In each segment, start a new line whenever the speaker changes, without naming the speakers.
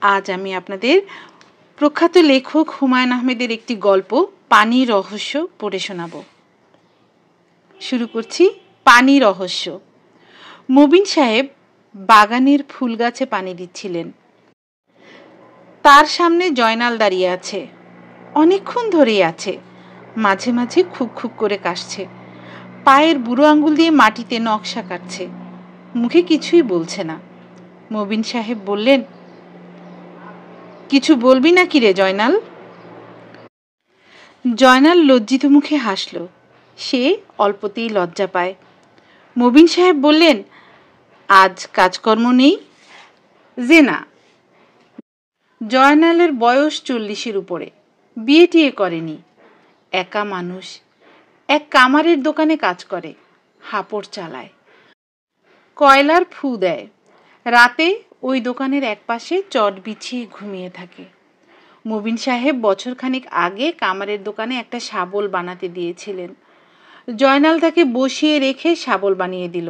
আজ আমি আপনাদের প্রখ্যাত লেখক হুমায়ুন আহমেদের একটি গল্প পানি রহস্য পড়ে শোনাব। শুরু করছি পানি রহস্য। মুবিন সাহেব বাগানের ফুল গাছে পানি দিচ্ছিলেন। তার সামনে জয়নাল দাঁড়িয়ে আছে, অনেকক্ষণ ধরেই আছে। মাঝে মাঝে খুব খুব করে কাশছে, পায়ের বুড়ো আঙ্গুল দিয়ে মাটিতে নকশা কাটছে, মুখে কিছুই বলছে না। মুবিন সাহেব বললেন, কিছু বলবি না কি রে জয়নাল? জয়নাল লজ্জিত মুখে হাসল। সে অল্পতেই লজ্জা পায়। মুবিন সাহেব বললেন, আজ কাজকর্ম নেই? যে না। জয়নালের বয়স 40-এর উপরে, বিয়ে টিয়ে করেনি, একা মানুষ, এক কামারের দোকানে কাজ করে, হাঁপড় চালায়, কয়লার ফু দেয়। রাতে ওই দোকানের একপাশে চট বিছিয়ে ঘুমিয়ে থাকে। মুবিন সাহেব বছরখানেক আগে কামারের দোকানে একটা শাবল বানাতে দিয়েছিলেন। জয়নাল তাকে বসিয়ে রেখে শাবল বানিয়ে দিল,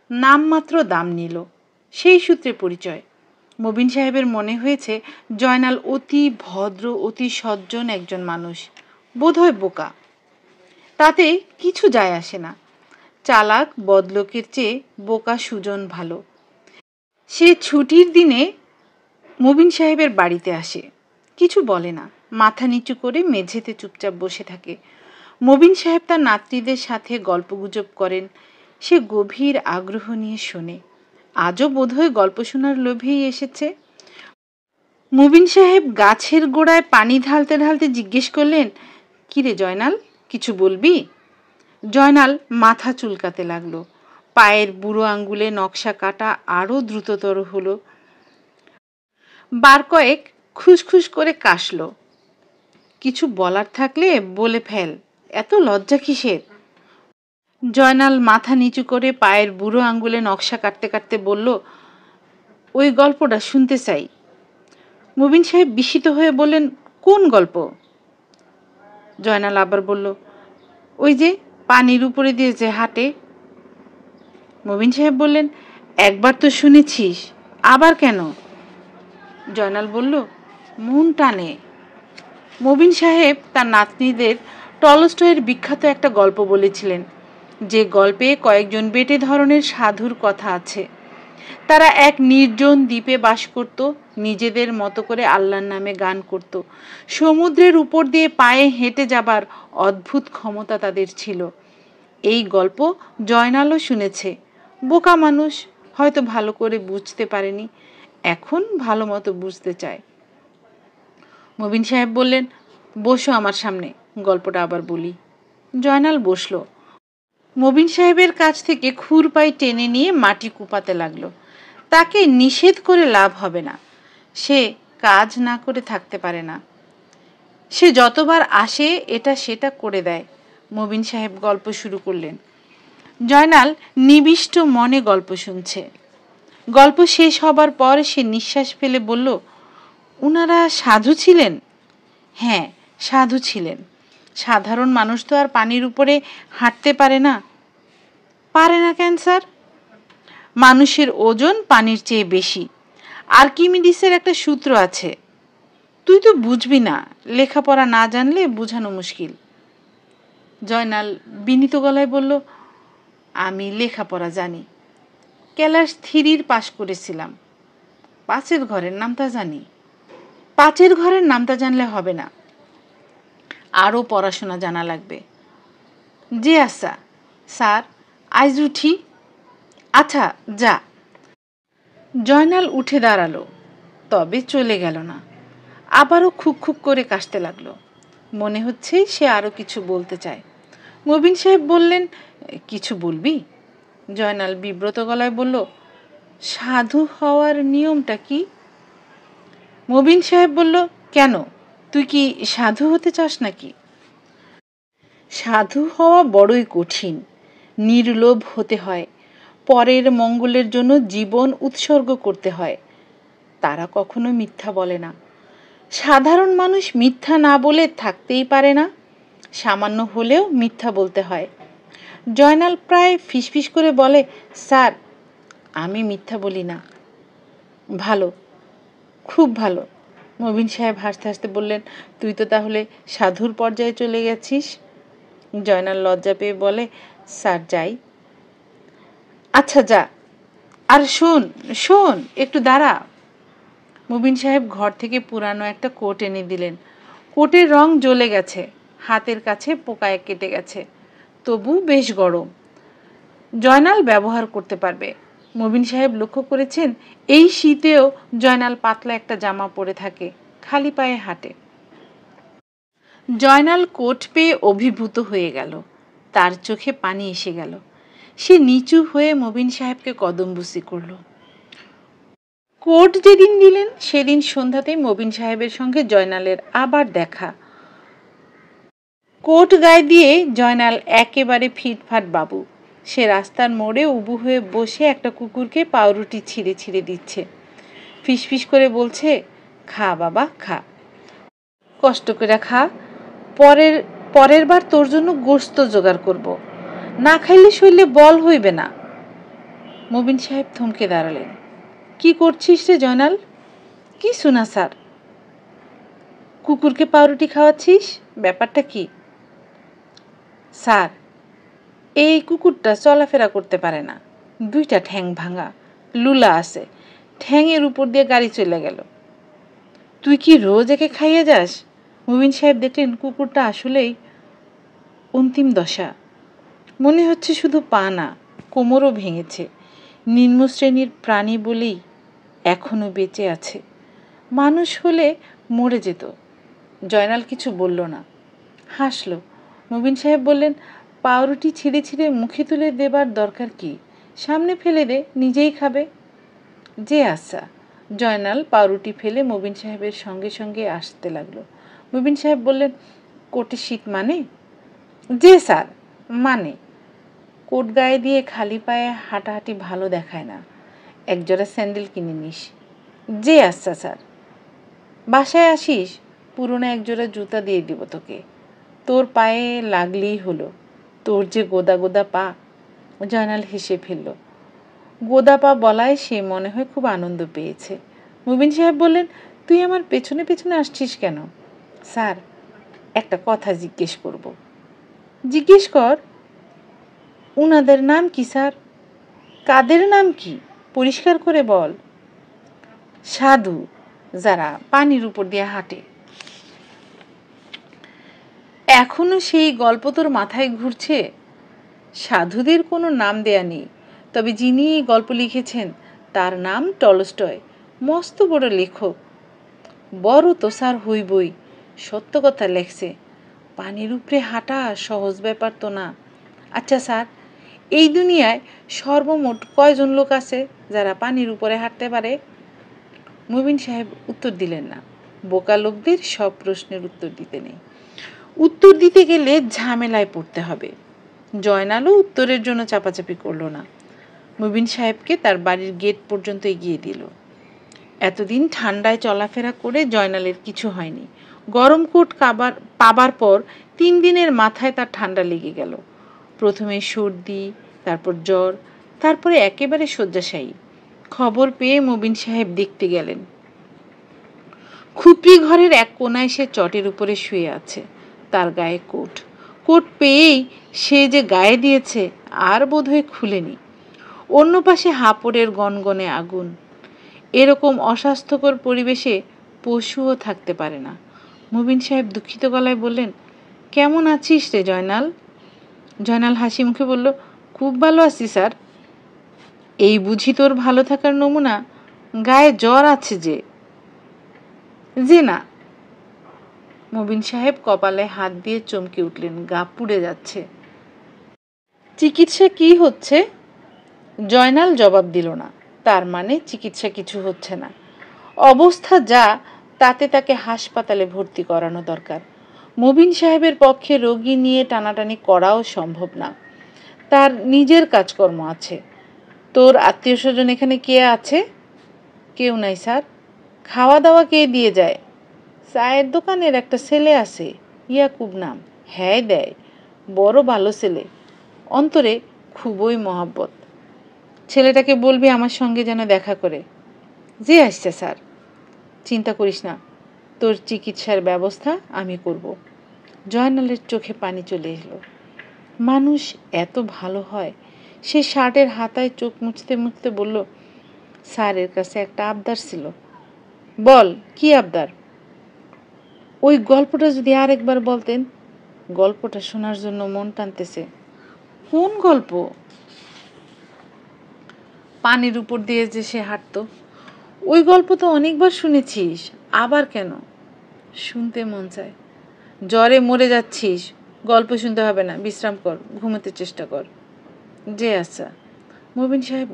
নামমাত্র দাম নিল। সেই সূত্রে পরিচয়। মুবিন সাহেবের মনে হয়েছে জয়নাল অতি ভদ্র, অতি সজ্জন একজন মানুষ, বোধহয় বোকা। তাতে কিছু যায় আসে না। চালাক বদলোকের চেয়ে বোকা সুজন ভালো। সে ছুটির দিনে মুবিন সাহেবের বাড়িতে আসে, কিছু বলে না, মাথা নিচু করে মেঝেতে চুপচাপ বসে থাকে। মুবিন সাহেব তার নাতনিদের সাথে গল্পগুজব করেন, সে গভীর আগ্রহ নিয়ে শোনে। আজও বোধহয় গল্প শোনার লোভেই এসেছে। মুবিন সাহেব গাছের গোড়ায় পানি ঢালতে ঢালতে জিজ্ঞেস করলেন, কিরে জয়নাল, কিছু বলবি? জয়নাল মাথা চুলকাতে লাগলো, পায়ের বুড়ো আঙ্গুলে নকশা কাটা আরও দ্রুততর হলো। বার কয়েক খুসখুস করে কাশল। কিছু বলার থাকলে বলে ফেল, এত লজ্জা কিসের? জয়নাল মাথা নিচু করে পায়ের বুড়ো আঙ্গুলে নকশা কাটতে কাটতে বলল, ওই গল্পটা শুনতে চাই। মুবিন সাহেব বিস্মিত হয়ে বললেন, কোন গল্প? জয়নাল আবার বলল, ওই যে পানির উপরে দিয়ে যে হাঁটে। মুবিন সাহেব বললেন, একবার তো শুনেছিস, আবার কেন? জয়নাল বলল, মন টানে। মুবিন সাহেব তার নাতনিদের টলস্টয়ের বিখ্যাত একটা গল্প বলেছিলেন, যে গল্পে কয়েকজন বেটে ধরনের সাধুর কথা আছে। তারা এক নির্জন দ্বীপে বাস করত, নিজেদের মতো করে আল্লাহর নামে গান করত। সমুদ্রের উপর দিয়ে পায়ে হেঁটে যাবার অদ্ভুত ক্ষমতা তাদের ছিল। এই গল্প জয়নালও শুনেছে। বোকা মানুষ, হয়তো ভালো করে বুঝতে পারেনি, এখন ভালো মতো বুঝতে চায়। মুবিন সাহেব বললেন, বসো আমার সামনে, গল্পটা আবার বলি। জয়নাল বসল। মুবিন সাহেবের কাছ থেকে খুরপাই টেনে নিয়ে মাটি কুপাতে লাগলো। তাকে নিষেধ করে লাভ হবে না, সে কাজ না করে থাকতে পারে না। সে যতবার আসে এটা সেটা করে দেয়। মুবিন সাহেব গল্প শুরু করলেন। জয়নাল নিবিষ্ট মনে গল্প শুনছে। গল্প শেষ হবার পর সে নিঃশ্বাস ফেলে বলল, উনারা সাধু ছিলেন? হ্যাঁ, সাধু ছিলেন। সাধারণ মানুষ তো আর পানির উপরে হাঁটতে পারে না। পারে না কেন স্যার? মানুষের ওজন পানির চেয়ে বেশি। আর্কিমিডিসের একটা সূত্র আছে, তুই তো বুঝবি না, লেখাপড়া না জানলে বোঝানো মুশকিল। জয়নাল বিনীত গলায় বলল, আমি লেখাপড়া জানি, ক্লাস 3 পাশ করেছিলাম। পাঁচের ঘরের নামটা জানি। পাঁচের ঘরের নামটা জানলে হবে না, আরও পড়াশোনা জানা লাগবে। জি আচ্ছা স্যার, আজ উঠি। আচ্ছা যা। জয়নাল উঠে দাঁড়ালো, তবে চলে গেল না। আবারও খুক খুক করে কাশতে লাগলো। মনে হচ্ছে সে আরও কিছু বলতে চায়। মুবিন সাহেব বললেন, কিছু বলবি? জয়নাল বিব্রত গলায় বলল, সাধু হওয়ার নিয়মটা কি? মুবিন সাহেব বলল, কেন, তুই কি সাধু হতে চাস নাকি? সাধু হওয়া বড়ই কঠিন, নির্লোভ হতে হয়, পরের মঙ্গলের জন্য জীবন উৎসর্গ করতে হয়। তারা কখনো মিথ্যা বলে না। সাধারণ মানুষ মিথ্যা না বলে থাকতেই পারে না, সামান্য হলেও মিথ্যা বলতে হয়। জয়নাল প্রায় ফিসফিস করে বলে, স্যার আমি মিথ্যা বলি না। ভালো, খুব ভালো। মবিন সাহেব হাসতে হাসতে বললেন, তুই তো তাহলে সাধুর পর্যায়ে চলে গেছিস। জয়নাল লজ্জা পেয়ে বলে, স্যার যাই। আচ্ছা যা। আর শোন শোন, একটু দাঁড়া। মুবিন সাহেব ঘর থেকে পুরানো একটা কোট এনে দিলেন। কোটের রং জ্বলে গেছে, হাতের কাছে পোকায় কেটে গেছে, তবু বেশ গরম। জয়নাল ব্যবহার করতে পারবে। মুবিন সাহেব লক্ষ্য করেছেন এই শীতেও জয়নাল পাতলা একটা জামা পরে থাকে, খালি পায়ে হাঁটে। জয়নাল কোট পেয়ে অভিভূত হয়ে গেল, তার চোখে পানি এসে গেল। সে নিচু হয়ে মুবিন সাহেবকে কদমবুসি করল। কোট যেদিন দিলেন সেদিন সন্ধ্যাতেই মুবিন সাহেবের সঙ্গে জয়নালের আবার দেখা। কোট গায়ে দিয়ে জয়নাল একেবারে ফিটফাট বাবু। সে রাস্তার মোড়ে উবু হয়ে বসে একটা কুকুরকে পাউরুটি ছিঁড়ে ছিঁড়ে দিচ্ছে। ফিসফিস করে বলছে, খা বাবা খা, কষ্ট করে খা, পরের বার তোর জন্য গোশত জোগাড় করব, না খাইলে শরীরে বল হইবে না। মুবিন সাহেব থমকে দাঁড়ালেন। কি করছিস রে জয়নাল? কিছু না স্যার। কুকুরকে পাউরুটি খাওয়াচ্ছিস, ব্যাপারটা কি? স্যার, এই কুকুরটা চলাফেরা করতে পারে না, দুইটা ঠ্যাং ভাঙা, লুলা আছে, ঠ্যাংয়ের উপর দিয়ে গাড়ি চলে গেল। তুই কি রোজ একে খাইয়ে যাস? মুবিন সাহেব দেখলেন কুকুরটা আসলেই অন্তিম দশা। মনে হচ্ছে শুধু পা না, কোমরও ভেঙেছে। নিম্ন শ্রেণীর প্রাণী বলেই এখনো বেঁচে আছে, মানুষ হলে মরে যেত। জয়নাল কিছু বলল না, হাসল। মুবিন সাহেব বললেন, পাউরুটি ছিঁড়ে ছিঁড়ে মুখে তুলে দেবার দরকার কি, সামনে ফেলে দে, নিজেই খাবে। যে আচ্ছা। জয়নাল পাউরুটি ফেলে মুবিন সাহেবের সঙ্গে সঙ্গে আসতে লাগলো। মুবিন সাহেব বললেন, কোটে শীত মানে? যে স্যার মানে। কোট গায়ে দিয়ে খালি পায়ে হাঁটাহাঁটি ভালো দেখায় না, একজোড়া স্যান্ডেল কিনে নিস। যে আচ্ছা স্যার। বাসায় আসিস, পুরনো একজোড়া জুতা দিয়ে দিব তোকে, তোর পায়ে লাগলেই হলো। তোর যে গোদা গোদা পা। জয়নাল হেসে ফেলল। গোদা পা বলায় সে মনে হয় খুব আনন্দ পেয়েছে। মুবিন সাহেব বললেন, তুই আমার পেছনে পেছনে আসছিস কেন? স্যার, একটা কথা জিজ্ঞেস করব। জিজ্ঞেস কর। উনাদের নাম কি স্যার? কাদের নাম কি, পরিষ্কার করে বল। সাধু, যারা পানির উপর দিয়ে হাঁটে। এখনো সেই গল্প তোর মাথায় ঘুরছে? সাধুদের কোনো নাম দেয়া নেই, তবে যিনি এই গল্প লিখেছেন তার নাম টলস্টয়, মস্ত বড় লেখক। বড় তো স্যার হইবই, সত্য কথা লেখছে। পানির উপরে হাঁটা সহজ ব্যাপার তো না। আচ্ছা স্যার, এই দুনিয়ায় সর্বমোট কয়জন লোক আছে যারা পানির উপরে হাঁটতে পারে? মুবিন সাহেব উত্তর দিলেন না। বোকা লোকদের সব প্রশ্নের উত্তর দিতে নেই, উত্তর দিতে গেলে ঝামেলায় পড়তে হবে। জয়নালও উত্তরের জন্য চাপাচাপি করল না, মুবিন সাহেবকে তার বাড়ির গেট পর্যন্ত এগিয়ে দিল। এতদিন ঠান্ডায় চলাফেরা করে জয়নালের কিছু হয়নি। গরম কোট পাবার পর 3 দিনের মাথায় তার ঠান্ডা লেগে গেল। প্রথমে সর্দি, তারপর জ্বর, তারপরে একেবারে শয্যাশায়ী। খবর পেয়ে মুবিন সাহেব দেখতে গেলেন। খুপড়ি ঘরের এক কোনায় সে চটের উপরে শুয়ে আছে, তার গায়ে কোট। কোট পেয়েই সে যে গায়ে দিয়েছে আর বোধহয় খুলেনি। অন্য পাশে হাঁপড়ের গনগনে আগুন। এরকম অস্বাস্থ্যকর পরিবেশে পশুও থাকতে পারে না। মুবিন সাহেব দুঃখিত গলায় বললেন, কেমন আছিস রে জয়নাল? জয়নাল হাসি মুখে বলল, খুব ভালো আছি স্যার। এই বুঝি তোর ভালো থাকার নমুনা? গায়ে জ্বর আছে যে না। মুবিন সাহেব কপালে হাত দিয়ে চমকে উঠলেন, গা পুড়ে যাচ্ছে। চিকিৎসা কি হচ্ছে? জয়নাল জবাব দিল না। তার মানে চিকিৎসা কিছু হচ্ছে না। অবস্থা যা, তাতে তাকে হাসপাতালে ভর্তি করানো দরকার। মুবিন সাহেবের পক্ষে রোগী নিয়ে টানাটানি করাও সম্ভব না, তার নিজের কাজকর্ম আছে। তোর আত্মীয় স্বজন এখানে কে আছে? কেউ নাই স্যার। খাওয়া দাওয়া কে দিয়ে যায়? চায়ের দোকানের একটা ছেলে আছে, ইয়াকুব নাম, হ্যাঁ দেয়, বড় ভালো ছেলে, অন্তরে খুবই মহাব্বত। ছেলেটাকে বলবি আমার সঙ্গে যেন দেখা করে। যে আসছে স্যার। চিন্তা করিস না, তোর চিকিৎসার ব্যবস্থা আমি করব। জয়নালের চোখে পানি চলে এলো। মানুষ এত ভালো হয়? সে শার্টের হাতায় চোখ মুছতে মুছতে বলল, স্যারের কাছে একটা আবদার ছিল। বল, কি আবদার? ওই গল্পটা যদি আরেকবার বলতেন। গল্পটা শোনার জন্য মন টানতেছে। কোন গল্প? পানির উপর দিয়ে যে সে হাঁটতো। ওই গল্প তো অনেকবার শুনেছিস, আবার কেন? শুনতে মন চায়। জ্বরে মরে যাচ্ছিস, গল্প শুনতে হবে না, বিশ্রাম কর, ঘুমোতে চেষ্টা কর। যে আচ্ছা। মবিন সাহেব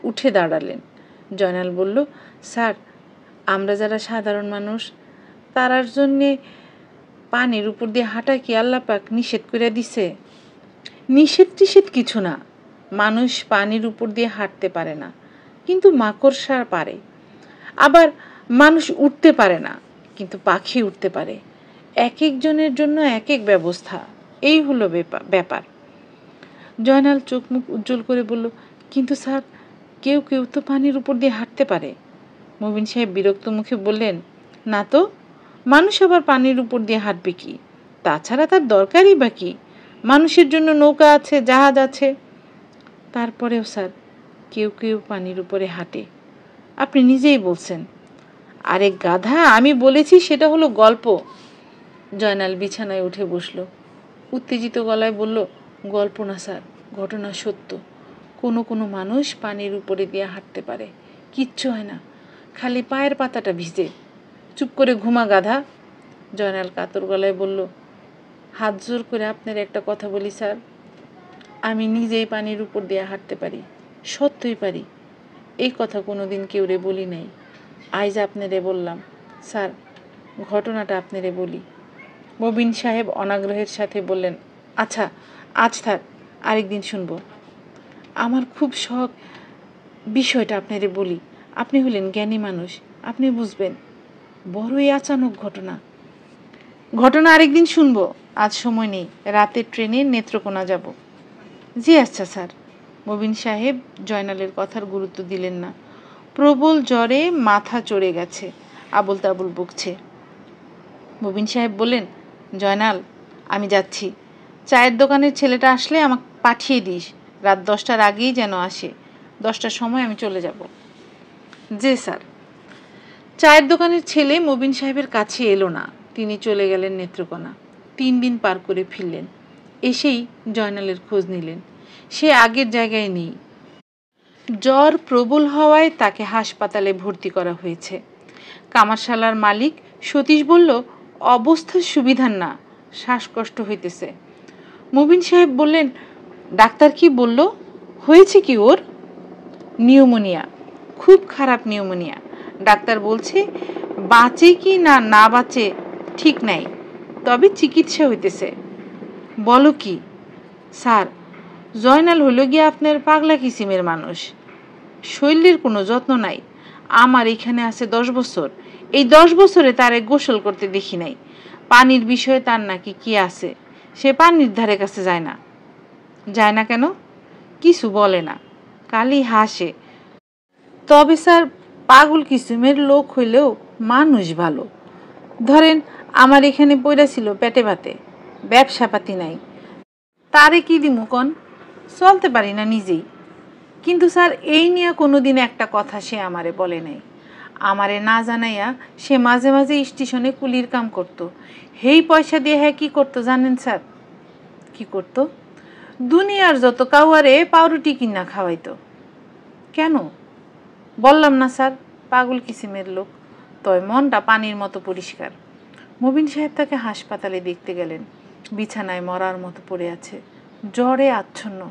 উঠে দাঁড়ালেন। জয়নাল বলল, স্যার, আমরা যারা সাধারণ মানুষ, তারার জন্যে পানির উপর দিয়ে হাঁটা কি আল্লাহ পাক নিষেধ করে দিছে? নিষেধ টিষেধ কিছু না। মানুষ পানির উপর দিয়ে হাঁটতে পারে না, কিন্তু মাকড়সা পারে। আবার মানুষ উঠতে পারে না, কিন্তু পাখি উঠতে পারে। এক একজনের জন্য এক এক ব্যবস্থা। এই হলো ব্যাপার। জয়নাল চোখ মুখ উজ্জ্বল করে বলল, কিন্তু স্যার, কেউ কেউ তো পানির উপর দিয়ে হাঁটতে পারে। মবিন সাহেব বিরক্ত মুখে বললেন, না তো, মানুষ আবার পানির উপর দিয়ে হাঁটবে কি? তাছাড়া তার দরকারই বা কি? মানুষের জন্য নৌকা আছে, জাহাজ আছে। তারপরেও স্যার, কেউ কেউ পানির উপরে হাঁটে, আপনি নিজেই বলছেন। আরে গাধা, আমি বলেছি সেটা হলো গল্প। জয়নাল বিছানায় উঠে বসল। উত্তেজিত গলায় বলল, গল্প না স্যার, ঘটনা সত্য। কোনো কোনো মানুষ পানির উপরে দিয়ে হাঁটতে পারে, কিচ্ছু হয় না, খালি পায়ের পাতাটা ভিজে। চুপ করে ঘুমা গাধা। জয়নাল কাতর গলায় বলল, হাত জোর করে আপনার একটা কথা বলি স্যার, আমি নিজেই পানির উপর দিয়ে হাঁটতে পারি, সত্যই পারি। এই কথা কোনোদিন কেউরে বলি নাই, আজ আপনারে বললাম। স্যার, ঘটনাটা আপনারে বলি। মবিন সাহেব অনাগ্রহের সাথে বললেন, আচ্ছা, আজ থাক, আরেকদিন শুনবো। আমার খুব শখ, বিষয়টা আপনারে বলি। আপনি হলেন জ্ঞানী মানুষ, আপনি বুঝবেন। বড়ই আচানক ঘটনা আরেকদিন শুনবো, আজ সময় নেই, রাতের ট্রেনে নেত্রকোনা যাব। জি আচ্ছা স্যার। মবিন সাহেব জয়নালের কথার গুরুত্ব দিলেন না। প্রবল জ্বরে মাথা চড়ে গেছে, আবল তাবল বকছে। মবিন সাহেব বললেন, জয়নাল, আমি যাচ্ছি। চায়ের দোকানের ছেলেটা আসলে আমাকে পাঠিয়ে দিস, রাত 10টার আগেই যেন আসে। 10টার সময় আমি চলে যাব। জি স্যার। চায়ের দোকানের ছেলে মবিন সাহেবের কাছে এলো না। তিনি চলে গেলেন নেত্রকোনা। 3 দিন পার করে ফিরলেন। এসেই জয়নালের খোঁজ নিলেন। সে আগের জায়গায় নেই। জ্বর প্রবল হওয়ায় তাকে হাসপাতালে ভর্তি করা হয়েছে। কামারশালার মালিক সতীশ বলল, অবস্থার সুবিধার না, শ্বাসকষ্ট হইতেছে। মবিন সাহেব বললেন, ডাক্তার কি বলল? হয়েছে কি ওর? নিউমোনিয়া, খুব খারাপ নিউমোনিয়া। ডাক্তার বলছে বাঁচে কি না না বাঁচে ঠিক নাই, তবে চিকিৎসা হইতেছে। বলো কি? স্যার, জয়নাল হইল গিয়ে আপনার পাগলা কিসিমের মানুষ, শরীরের কোনো যত্ন নাই। আমার এখানে আছে 10 বছর, এই 10 বছরে তারে গোসল করতে দেখি নাই। পানির বিষয়ে তার নাকি কি আছে, সে পানির ধারে কাছে যায় না। যায় না কেন? কিছু বলে না, খালি হাসে। তবে স্যার, পাগল কিসিমের লোক হইলেও মানুষ ভালো। ধরেন আমার এখানে পইরা ছিল পেটে ভাতে, ব্যবসা পাতি নাই, তারে কি দিমু কন? চলতে পারি না নিজেই। কিন্তু স্যার, এই নিয়ে কোনোদিন একটা কথা সে আমারে বলে নাই। আমারে না জানাইয়া সে মাঝে মাঝে স্টেশনে কুলির কাম করত। হেই পয়সা দিয়ে হ্যাঁ কি করতো জানেন স্যার? কি করতো? দুনিয়ার যত কাউয়ারে পাউরুটি কিনা খাওয়াইতো। কেন? বললাম না স্যার, পাগল কিসিমের লোক। তয় মনটা পানির মতো পরিষ্কার। মবিন সাহেব তাকে হাসপাতালে দেখতে গেলেন। বিছানায় মরার মতো পড়ে আছে, জ্বরে আচ্ছন্ন,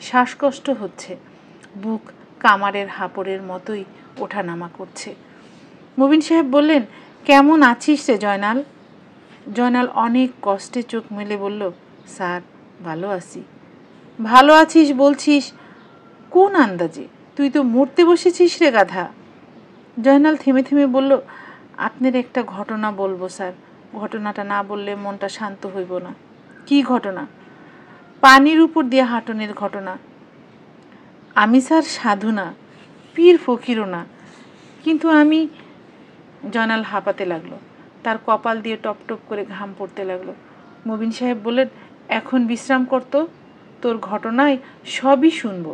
শ্বাসকষ্ট হচ্ছে, বুক কামারের হাঁপড়ের মতোই ওঠানামা করছে। মবিন সাহেব বললেন, কেমন আছিস রে জয়নাল? জয়নাল অনেক কষ্টে চোখ মেলে বলল, স্যার, ভালো আছি। ভালো আছিস বলছিস কোন আন্দাজে? তুই তো মরতে বসেছিস রে গাধা। জয়নাল থেমে থেমে বলল, আপনার একটা ঘটনা বলবো স্যার, ঘটনাটা না বললে মনটা শান্ত হইব না। কি ঘটনা? পানির উপর দিয়ে হাঁটনের ঘটনা। আমি স্যার সাধু না, পীর ফকিরও না, কিন্তু আমি, জয়নাল হাঁপাতে লাগলো, তার কপাল দিয়ে টপ টপ করে ঘাম পড়তে লাগলো। মবিন সাহেব বললেন, এখন বিশ্রাম করতো, তোর ঘটনায় সবই শুনবো।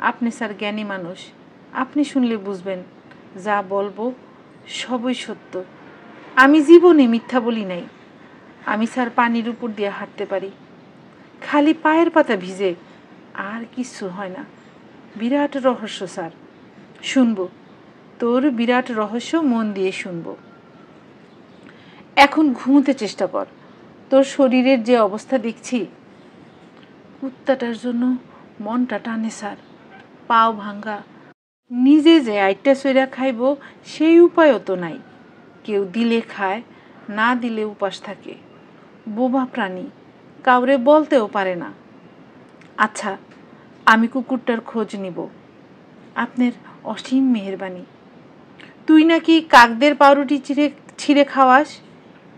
আপনি স্যার জ্ঞানী মানুষ, আপনি শুনলে বুঝবেন যা বলবো সবই সত্য। আমি জীবনে মিথ্যা বলি নাই। আমি স্যার পানির উপর দিয়ে হাঁটতে পারি, খালি পায়ের পাতা ভিজে, আর কিছু হয় না। বিরাট রহস্য স্যার, শুনবো, তোর বিরাট রহস্য মন দিয়ে শুনবো। এখন ঘুমোতে চেষ্টা কর। তোর শরীরের যে অবস্থা দেখছি, কুত্তাটার জন্য মনটা টানে স্যার, পাও ভাঙ্গা। নিজে যে আইটা সইরা খাইব সেই উপায়ও তো নাই। কেউ দিলে খায়, না দিলে উপাস থাকে। বোবা প্রাণী, কাউরে বলতেও পারে না। আচ্ছা, আমি কুকুরটার খোঁজ নিব। আপনার অসীম মেহেরবানি। তুই নাকি কাকদের পাউরুটি ছিঁড়ে খাওয়াস,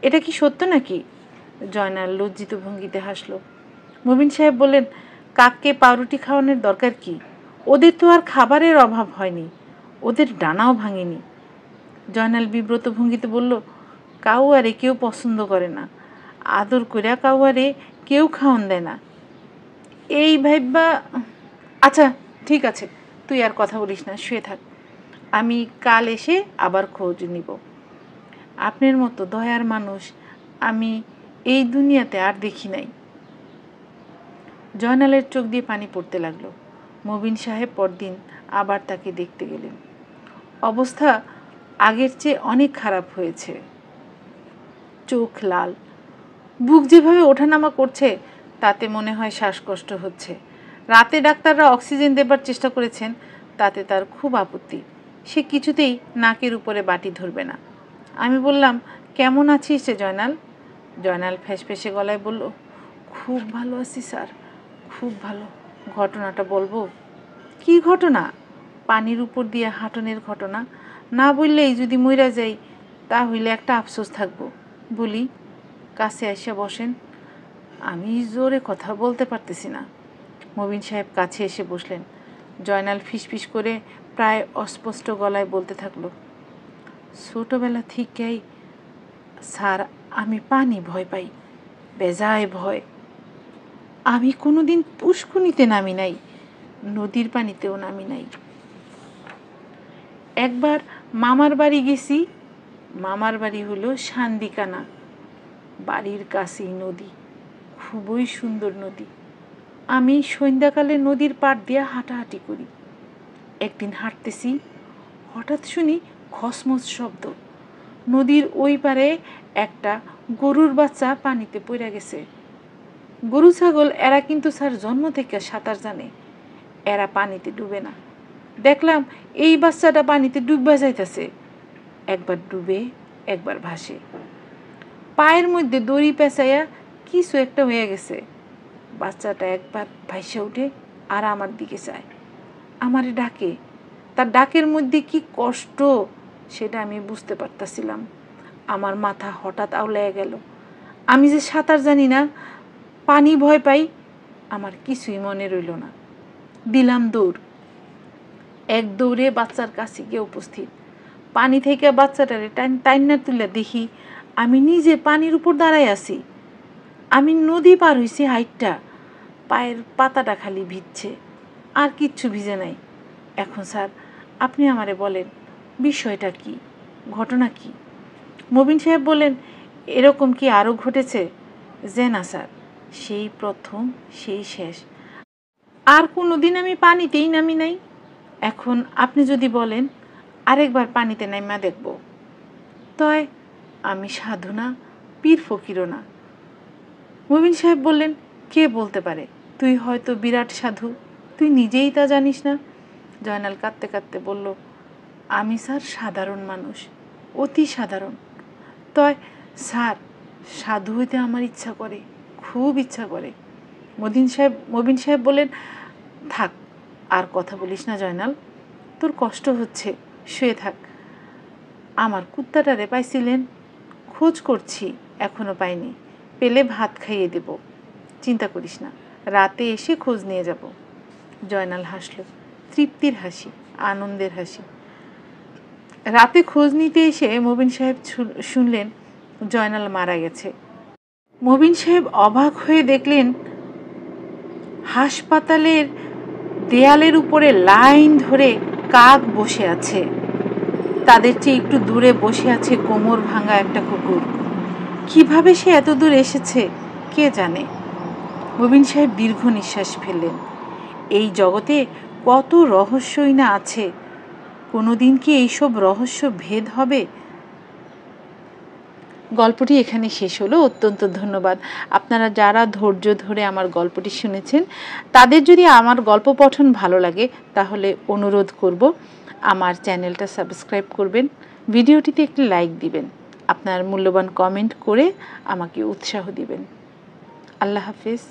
এটা কি সত্য নাকি? জয়নাল লজ্জিত ভঙ্গিতে হাসলো। মবিন সাহেব বললেন, কাককে পাউরুটি খাওয়ানোর দরকার কি? ওদের তো আর খাবারের অভাব হয়নি, ওদের ডানাও ভাঙেনি। জয়নাল বিব্রত ভঙ্গিতে বলল, কাউয়ারে কেউ পছন্দ করে না, আদর কইরা কাউয়ারে কেউ খাওয়ান দেয় না। এই ভাইবা, আচ্ছা ঠিক আছে, তুই আর কথা বলিস না, শুয়ে থাক। আমি কাল এসে আবার খোঁজ নিব। আপনার মতো দয়ার মানুষ আমি এই দুনিয়াতে আর দেখি নাই। জয়নালের চোখ দিয়ে পানি পড়তে লাগলো। মবিন সাহেব পরদিন আবার তাকে দেখতে গেলেন। অবস্থা আগের চেয়ে অনেক খারাপ হয়েছে। চোখ লাল, বুক যেভাবে ওঠানামা করছে তাতে মনে হয় শ্বাসকষ্ট হচ্ছে। রাতে ডাক্তাররা অক্সিজেন দেবার চেষ্টা করেছেন, তাতে তার খুব আপত্তি। সে কিছুতেই নাকের উপরে বাটি ধরবে না। আমি বললাম, কেমন আছিস রে জয়নাল? জয়নাল ফ্যাসফেসে গলায় বলল, খুব ভালো আছি স্যার, খুব ভালো। ঘটনাটা বলবো? কি ঘটনা? পানির উপর দিয়ে হাঁটনের ঘটনা। না বললেই যদি মইরা যাই তাহলে একটা আফসোস থাকবো। বলি। কাছে এসে বসেন। আমি জোরে কথা বলতে পারতেছি না। মবিন সাহেব কাছে এসে বসলেন। জয়নাল ফিসফিস করে প্রায় অস্পষ্ট গলায় বলতে থাকলো, ছোটোবেলা থেকেই স্যার আমি পানি ভয় পাই, বেজায় ভয়। আমি কোনোদিন পুষ্কুনিতে নামি নাই, নদীর পানিতেও নামি নাই। একবার মামার বাড়ি গেছি। মামার বাড়ি হলো শান্দিকানা, বাড়ির কাছেই নদী, খুবই সুন্দর নদী। আমি সন্ধ্যাকালে নদীর পাড় দিয়ে হাঁটাহাঁটি করি। একদিন হাঁটতেছি, হঠাৎ শুনি খসমস শব্দ। নদীর ওই পারে একটা গরুর বাচ্চা পানিতে পড়ে গেছে। গরু ছাগল এরা কিন্তু স্যার জন্ম থেকে সাঁতার জানে, এরা পানিতে ডুবে না। দেখলাম এই বাচ্চাটা পানিতে ডুববা যাইতেছে, একবার ডুবে একবার ভাসে। পায়ের মধ্যে দড়ি পেঁচাইয়া কিছু একটা হয়ে গেছে। বাচ্চাটা একবার ভাইসে উঠে আর আমার দিকে চায়, আমারে ডাকে। তার ডাকের মধ্যে কি কষ্ট সেটা আমি বুঝতে পারতাছিলাম। আমার মাথা হঠাৎ আউলাইয়া গেল। আমি যে সাঁতার জানি না, পানি ভয় পাই, আমার কিছুই মনে রইল না। দিলাম দৌড়। এক দৌড়ে বাচ্চার কাছে গিয়ে উপস্থিত। পানি থেকে বাচ্চাটারে টাইনা তুলে দেখি আমি নিজে পানির উপর দাঁড়াই আছি। আমি নদী পার হইছি হাইটটা, পায়ের পাতাটা খালি ভিজছে, আর কিচ্ছু ভিজে নাই। এখন স্যার আপনি আমারে বলেন বিষয়টা কি, ঘটনা কি? মবিন সাহেব বললেন, এরকম কি আরও ঘটেছে? যে না স্যার, সেই প্রথম, সেই শেষ, আর কোনো দিন আমি পানিতেই নামি নাই। এখন আপনি যদি বলেন আরেকবার পানিতে নাইমা দেখব, তয় আমি সাধু না, পীর ফকিরও না। মবিন সাহেব বললেন, কে বলতে পারে, তুই হয়তো বিরাট সাধু, তুই নিজেই তা জানিস না। জয়নাল কাঁদতে কাঁদতে বলল, আমি স্যার সাধারণ মানুষ, অতি সাধারণ। তয় স্যার সাধু হইতে আমার ইচ্ছা করে, খুব ইচ্ছা করে। মবিন সাহেব বললেন, থাক আর কথা বলিস না জয়নাল, তোর কষ্ট হচ্ছে, শুয়ে থাক। আমার কুত্তাটারে পাইছিলেন? খোঁজ করছি, এখনো পাইনি, পেলে ভাত খাইয়ে দেব, চিন্তা করিস না, রাতে এসে খোঁজ নিয়ে যাব। জয়নাল হাসল, তৃপ্তির হাসি, আনন্দের হাসি। রাতে খোঁজ নিতে এসে মবিন সাহেব শুনলেন জয়নাল মারা গেছে। মবিন সাহেব অবাক হয়ে দেখলেন হাসপাতালের দেয়ালের উপরে লাইন ধরে কাক বসে আছে। তাদের চেয়ে একটু দূরে বসে আছে কোমর ভাঙা একটা কুকুর। কিভাবে সে এত দূর এসেছে কে জানে। মবিন সাহেব দীর্ঘ নিঃশ্বাস ফেললেন। এই জগতে কত রহস্যই না আছে, কোনোদিন কি এইসব রহস্য ভেদ হবে? গল্পটি এখানে শেষ হলো। অত্যন্ত ধন্যবাদ আপনারা যারা ধৈর্য ধরে আমার গল্পটি শুনেছেন। তাদের যদি আমার গল্প পঠন ভালো লাগে তাহলে অনুরোধ করব আমার চ্যানেলটা সাবস্ক্রাইব করবেন, ভিডিওটিতে একটি লাইক দিবেন, আপনার মূল্যবান কমেন্ট করে আমাকে উৎসাহ দিবেন। আল্লাহ হাফেজ।